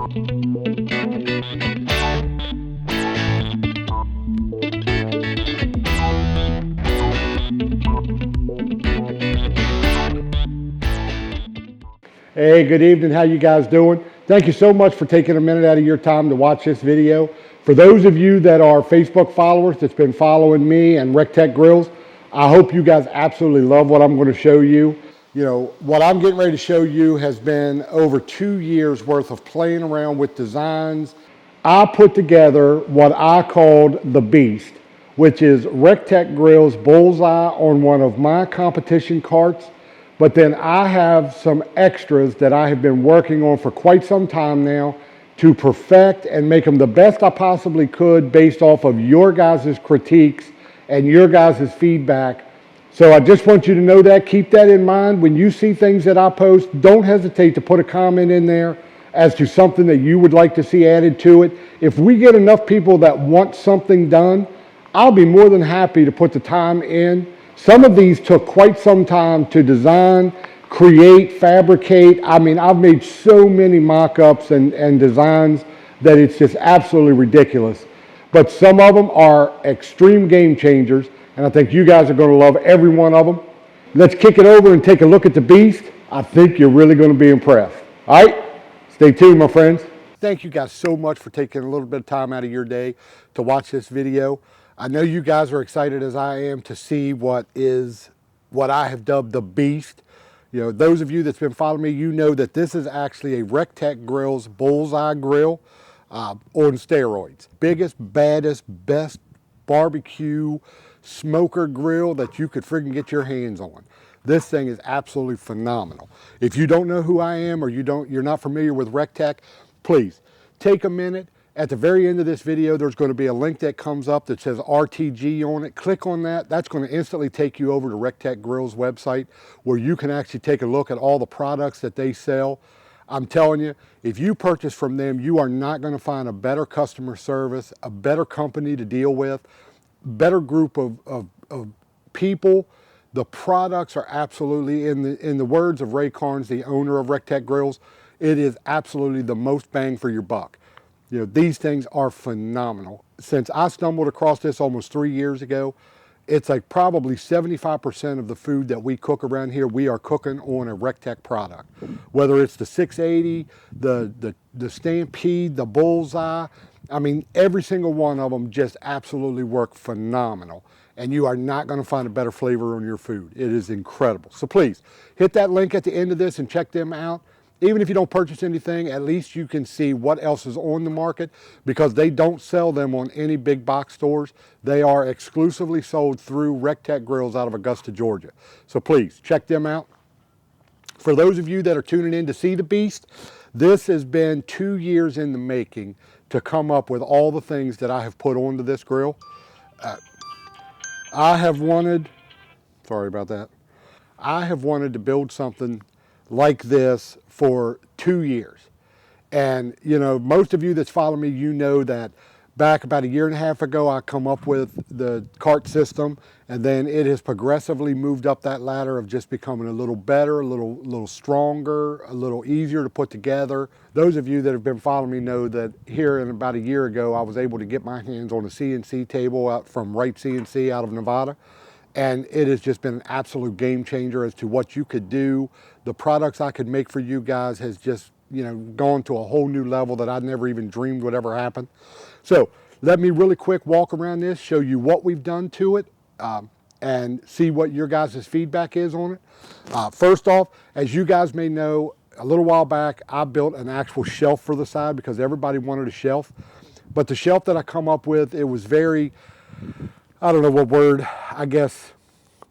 Hey, good evening. How you guys doing? Thank you so much for taking a minute out of your time to watch this video. For those of you that are Facebook followers that's been following me and Rec Tec Grills, I hope you guys absolutely love what I'm going to show you. You know, what I'm getting ready to show you has been over 2 years worth of playing around with designs. I put together what I called the Beast, which is Rec Tec Grills bullseye on one of my competition carts. But then I have some extras that I have been working on for quite some time now to perfect and make them the best I possibly could based off of your guys' critiques and your guys' feedback. So I just want you to know that. Keep that in mind. When you see things that I post, don't hesitate to put a comment in there as to something that you would like to see added to it. If we get enough people that want something done, I'll be more than happy to put the time in. Some of these took quite some time to design, create, fabricate. I mean, I've made so many mock-ups and designs that it's just absolutely ridiculous. But some of them are extreme game changers, and I think you guys are going to love every one of them. Let's kick it over and take a look at the Beast. I think you're really going to be impressed. All right, stay tuned, my friends. Thank you guys so much for taking a little bit of time out of your day to watch this video. I know you guys are excited as I am to see what I have dubbed the Beast. You know, those of you that's been following me, you know that this is actually a Rec Tec Grills bullseye grill on steroids. Biggest, baddest, best barbecue smoker grill that you could friggin' get your hands on. This thing is absolutely phenomenal. If you don't know who I am or you're not familiar with Rec Tec, please take a minute. At the very end of this video, there's going to be a link that comes up that says RTG on it. Click on that. That's going to instantly take you over to Rec Tec Grills website where you can actually take a look at all the products that they sell. I'm telling you, if you purchase from them, you are not going to find a better customer service, a better company to deal with, better group of people. The products are absolutely, in the words of Ray Carnes, the owner of Rec Tec Grills, it is absolutely the most bang for your buck. You know, these things are phenomenal. Since I stumbled across this almost 3 years ago, it's like probably 75% of the food that we cook around here, we are cooking on a Rec Tec product. Whether it's the 680, the Stampede, the Bullseye, I mean, every single one of them just absolutely work phenomenal. And you are not going to find a better flavor on your food. It is incredible. So please, hit that link at the end of this and check them out. Even if you don't purchase anything, at least you can see what else is on the market because they don't sell them on any big box stores. They are exclusively sold through Rec Tec Grills out of Augusta, Georgia. So please check them out. For those of you that are tuning in to see the Beast, this has been 2 years in the making to come up with all the things that I have put onto this grill. I have wanted to build something like this for 2 years. And you know, most of you that's following me, you know that back about 1.5 years ago, I come up with the cart system, and then it has progressively moved up that ladder of just becoming a little better, a little stronger, a little easier to put together. Those of you that have been following me know that here in about 1 year ago, I was able to get my hands on a CNC table out from Right CNC out of Nevada. And it has just been an absolute game changer as to what you could do. The products I could make for you guys has just, you know, gone to a whole new level that I never even dreamed would ever happen. So let me really quick walk around this, show you what we've done to it, and see what your guys' feedback is on it. First off, as you guys may know, a little while back, I built an actual shelf for the side because everybody wanted a shelf. But the shelf that I come up with, it was very, I don't know what word, I guess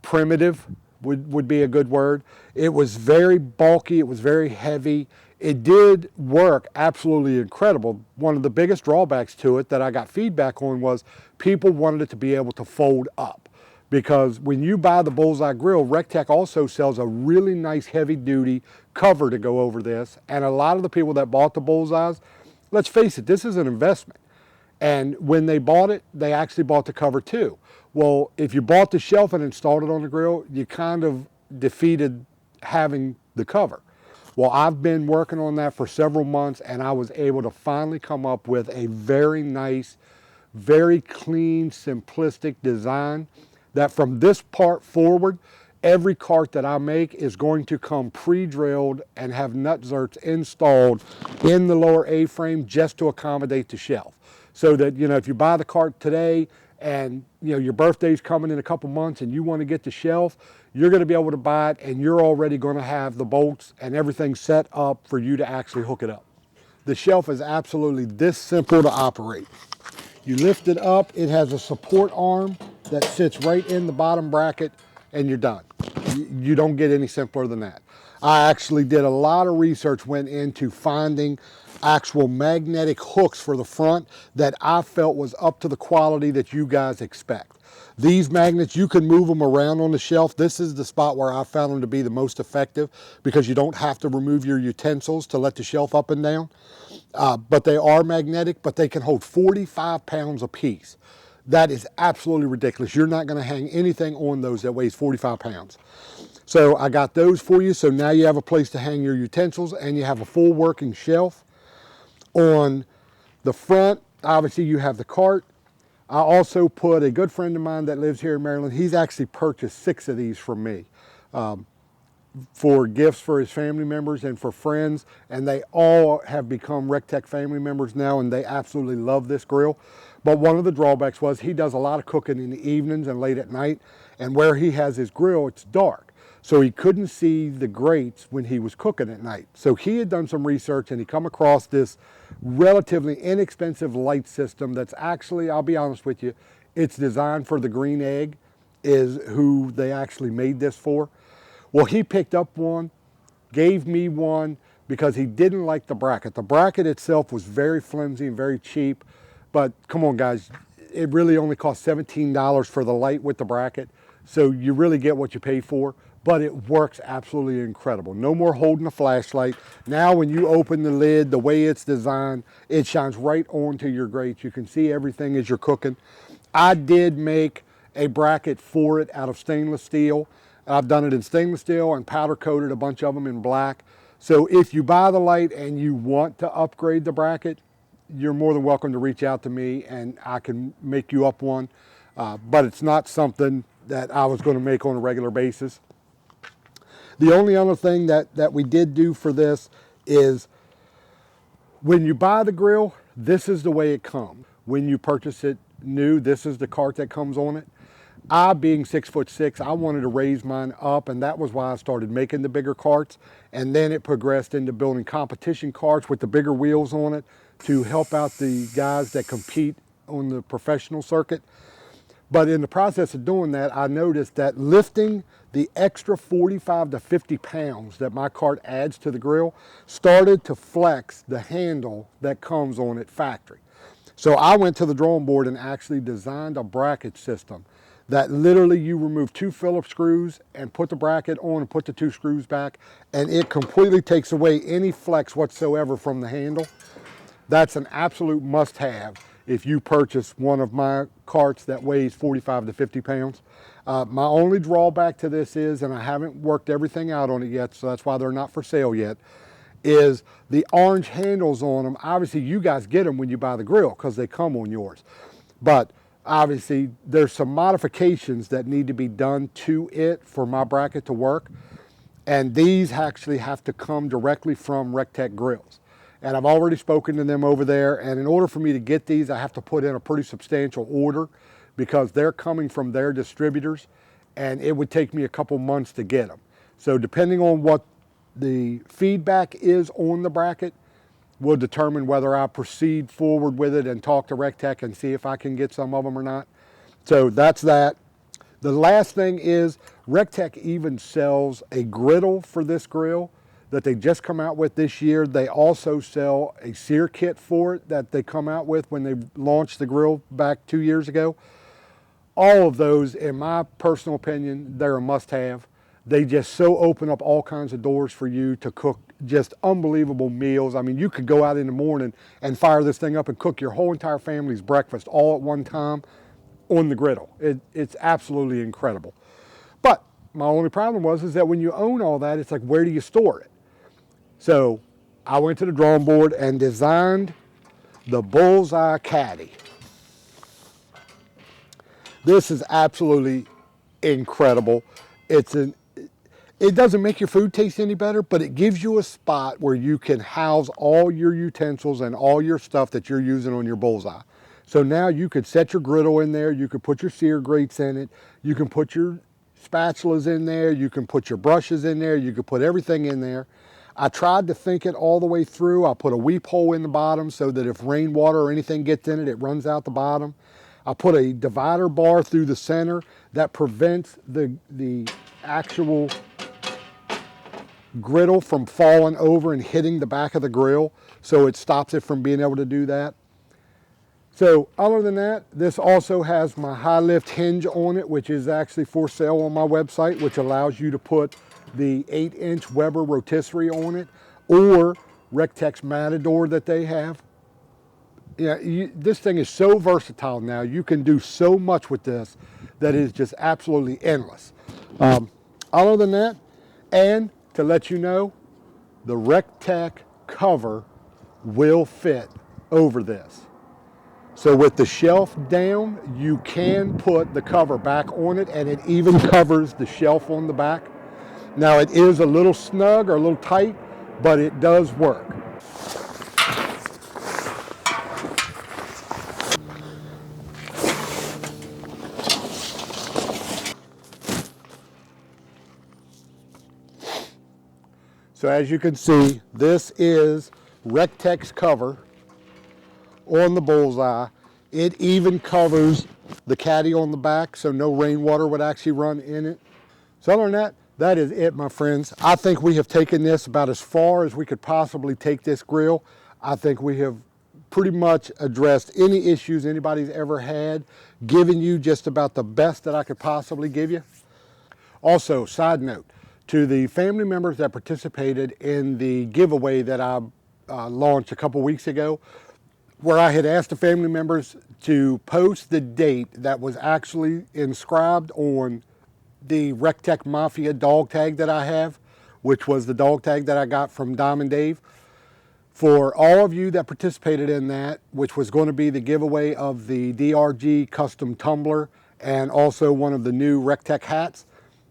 primitive would be a good word. It was very bulky, it was very heavy. It did work absolutely incredible. One of the biggest drawbacks to it that I got feedback on was people wanted it to be able to fold up. Because when you buy the Bullseye Grill, Rec Tec also sells a really nice heavy duty cover to go over this. And a lot of the people that bought the Bullseyes, let's face it, this is an investment. And when they bought it, they actually bought the cover too. Well, if you bought the shelf and installed it on the grill, you kind of defeated having the cover. Well, I've been working on that for several months, and I was able to finally come up with a very nice, very clean, simplistic design that from this part forward, every cart that I make is going to come pre-drilled and have nut zerts installed in the lower A-frame just to accommodate the shelf. So that, you know, if you buy the cart today and, you know, your birthday's coming in a couple months and you want to get the shelf, you're going to be able to buy it, and you're already going to have the bolts and everything set up for you to actually hook it up. The shelf is absolutely this simple to operate. You lift it up, it has a support arm that sits right in the bottom bracket, and you're done. You don't get any simpler than that. I actually did a lot of research, went into finding actual magnetic hooks for the front that I felt was up to the quality that you guys expect. These magnets, you can move them around on the shelf. This is the spot where I found them to be the most effective because you don't have to remove your utensils to let the shelf up and down. But they are magnetic, but they can hold 45 pounds a piece. That is absolutely ridiculous. You're not going to hang anything on those that weighs 45 pounds. So I got those for you. So now you have a place to hang your utensils, and you have a full working shelf. On the front, obviously you have the cart. I also put a good friend of mine that lives here in Maryland. He's actually purchased 6 of these from me for gifts for his family members and for friends. And they all have become Rec Tec family members now, and they absolutely love this grill. But one of the drawbacks was he does a lot of cooking in the evenings and late at night. And where he has his grill, it's dark. So he couldn't see the grates when he was cooking at night. So he had done some research, and he come across this relatively inexpensive light system that's actually, I'll be honest with you, it's designed for the green egg, is who they actually made this for. Well, he picked up one, gave me one, because he didn't like the bracket. The bracket itself was very flimsy and very cheap, but come on guys, it really only cost $17 for the light with the bracket. So you really get what you pay for, but it works absolutely incredible. No more holding a flashlight. Now when you open the lid, the way it's designed, it shines right onto your grates. You can see everything as you're cooking. I did make a bracket for it out of stainless steel. I've done it in stainless steel and powder coated a bunch of them in black. So if you buy the light and you want to upgrade the bracket, you're more than welcome to reach out to me and I can make you up one. But it's not something that I was going to make on a regular basis. The only other thing that we did do for this is when you buy the grill, this is the way it comes. When you purchase it new, this is the cart that comes on it. I, being 6'6", I wanted to raise mine up, and that was why I started making the bigger carts. And then it progressed into building competition carts with the bigger wheels on it to help out the guys that compete on the professional circuit. But in the process of doing that, I noticed that lifting the extra 45 to 50 pounds that my cart adds to the grill started to flex the handle that comes on it factory. So I went to the drawing board and actually designed a bracket system that literally you remove 2 Phillips screws and put the bracket on and put the 2 screws back, and it completely takes away any flex whatsoever from the handle. That's an absolute must-have if you purchase one of my carts that weighs 45 to 50 pounds. My only drawback to this is, and I haven't worked everything out on it yet, so that's why they're not for sale yet, is the orange handles on them. Obviously, you guys get them when you buy the grill because they come on yours. But obviously, there's some modifications that need to be done to it for my bracket to work. And these actually have to come directly from Rec Tec grills. And I've already spoken to them over there. And in order for me to get these, I have to put in a pretty substantial order because they're coming from their distributors. And it would take me a couple months to get them. So depending on what the feedback is on the bracket, will determine whether I proceed forward with it and talk to Rec Tec and see if I can get some of them or not. So that's that. The last thing is Rec Tec even sells a griddle for this grill that they just come out with this year. They also sell a sear kit for it that they come out with when they launched the grill back 2 years ago. All of those, in my personal opinion, they're a must-have. They just so open up all kinds of doors for you to cook just unbelievable meals. I mean, you could go out in the morning and fire this thing up and cook your whole entire family's breakfast all at one time on the griddle. It's absolutely incredible. But my only problem is that when you own all that, it's like, where do you store it? So I went to the drawing board and designed the Bullseye Caddy. This is absolutely incredible. It doesn't make your food taste any better, but it gives you a spot where you can house all your utensils and all your stuff that you're using on your Bullseye. So now you could set your griddle in there, you could put your sear grates in it, you can put your spatulas in there, you can put your brushes in there, you could put everything in there. I tried to think it all the way through. I put a weep hole in the bottom so that if rainwater or anything gets in it, it runs out the bottom. I put a divider bar through the center that prevents the actual griddle from falling over and hitting the back of the grill, so it stops it from being able to do that. So other than that, this also has my high lift hinge on it, which is actually for sale on my website, which allows you to put the 8-inch Weber rotisserie on it, or Rec Tec's Matador that they have. Yeah, this thing is so versatile now. You can do so much with this that is just absolutely endless. Other than that, and to let you know, the Rec Tec cover will fit over this. So with the shelf down, you can put the cover back on it, and it even covers the shelf on the back. Now it is a little snug or a little tight, but it does work. So as you can see, this is Rec Tec's cover on the Bullseye. It even covers the caddy on the back, so no rainwater would actually run in it. So other than that, that is it, my friends. I think we have taken this about as far as we could possibly take this grill. I think we have pretty much addressed any issues anybody's ever had, given you just about the best that I could possibly give you. Also, side note, to the family members that participated in the giveaway that I launched a couple weeks ago, where I had asked the family members to post the date that was actually inscribed on the Rec Tec Mafia dog tag that I have, which was the dog tag that I got from Diamond Dave. For all of you that participated in that, which was going to be the giveaway of the DRG custom tumbler and also one of the new Rec Tec hats,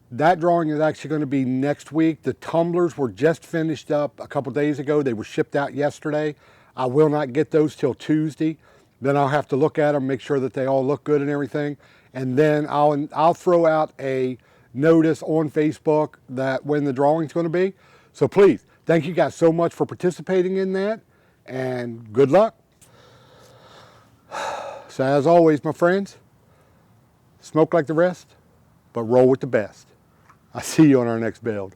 that drawing is actually going to be next week. The tumblers were just finished up a couple days ago. They were shipped out yesterday. I will not get those till Tuesday. Then I'll have to look at them, make sure that they all look good and everything. And then I'll throw out a notice on Facebook that when the drawing's going to be. So please, thank you guys so much for participating in that, and good luck. So as always, my friends, smoke like the rest, but roll with the best. I'll see you on our next build.